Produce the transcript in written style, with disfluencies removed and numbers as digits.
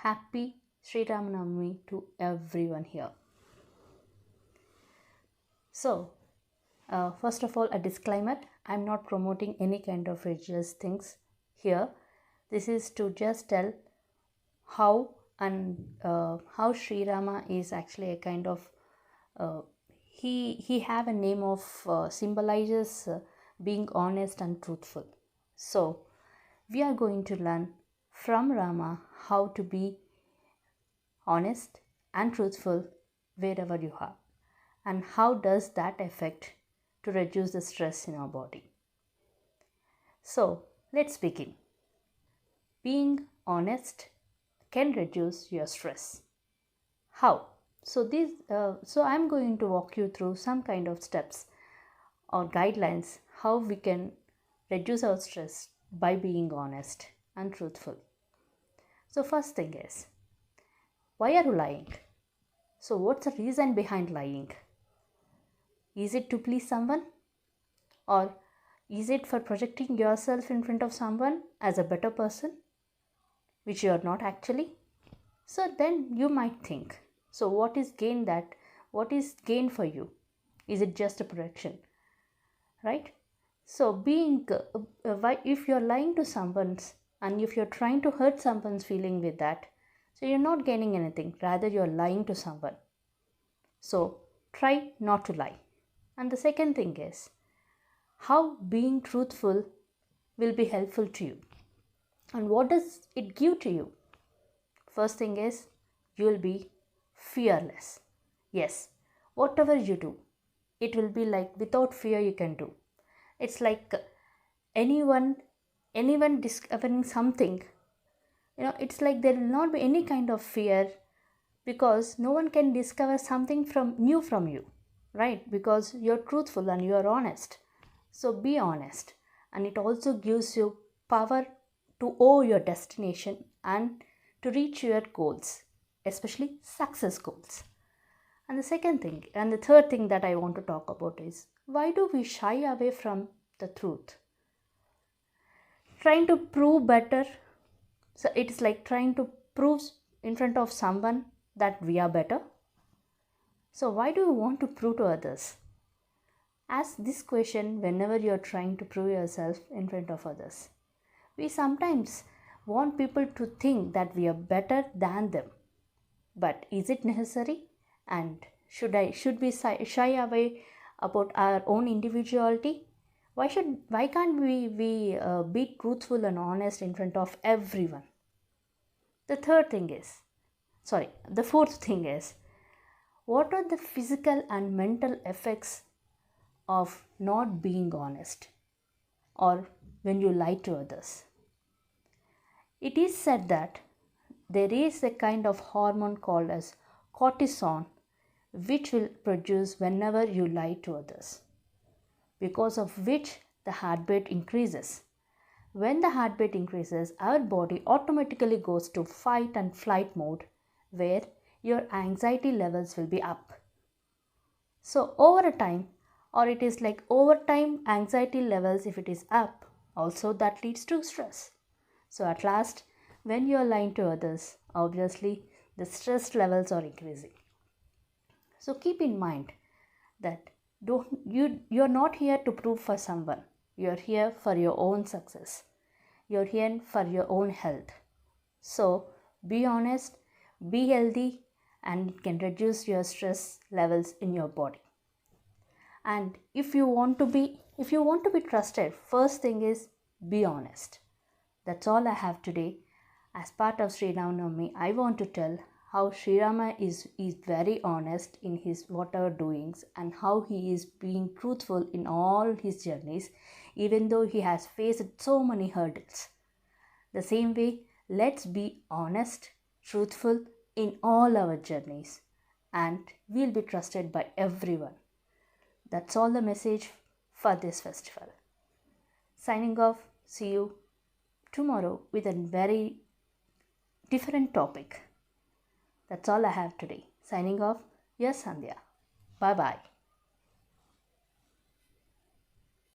Happy Sri Ramanavami to everyone here. So, first of all, a disclaimer, I'm not promoting any kind of religious things here. This is to just tell how how Sri Rama is actually a kind of he have a name of symbolizes being honest and truthful. So we are going to learn from Rama how to be honest and truthful wherever you are, and how does that affect to reduce the stress in our body. So let's begin. Being honest can reduce your stress. How? So I'm going to walk you through some kind of steps or guidelines how we can reduce our stress by being honest and truthful. So first thing is, why are you lying? So what's the reason behind lying? Is it to please someone? Or is it for projecting yourself in front of someone as a better person, which you are not actually? So then you might think, so what is gain for you? Is it just a projection? Right? So if you're lying to someone's and if you're trying to hurt someone's feeling with that, so you're not gaining anything, rather you're lying to someone. So try not to lie. And the second thing is, how being truthful will be helpful to you. And what does it give to you? First thing is, you will be fearless. Yes, whatever you do, it will be like without fear you can do. It's like anyone discovering something, it's like there will not be any kind of fear, because no one can discover something new from you, right? Because you're truthful and you're honest. So be honest, and it also gives you power to owe your destination and to reach your goals, especially success goals. And the third thing that I want to talk about is, why do we shy away from the truth? Trying to prove better. So it's like trying to prove in front of someone that we are better. So why do you want to prove to others? Ask this question whenever you're trying to prove yourself in front of others. We sometimes want people to think that we are better than them. But is it necessary? And should we shy away about our own individuality? Why can't we be truthful and honest in front of everyone? The fourth thing is, what are the physical and mental effects of not being honest or when you lie to others? It is said that there is a kind of hormone called as cortisol, which will produce whenever you lie to others, because of which the heartbeat increases. When the heartbeat increases, our body automatically goes to fight and flight mode, where your anxiety levels will be up. So over time anxiety levels, if it is up, also that leads to stress. So at last, when you are lying to others, obviously the stress levels are increasing. So keep in mind that you're not here to prove for someone. You're here for your own success. You're here for your own health. So be honest, be healthy, and it can reduce your stress levels in your body. And if you want to be trusted, first thing is, be honest. That's all I have today. As part of Sri Ramanavami, I want to tell how Sri Rama is very honest in his whatever doings, and how he is being truthful in all his journeys, even though he has faced so many hurdles. The same way, let's be honest, truthful in all our journeys, and we'll be trusted by everyone. That's all the message for this festival. Signing off. See you tomorrow with a very different topic. That's all I have today. Signing off. Yes, Sandhya. Bye-bye.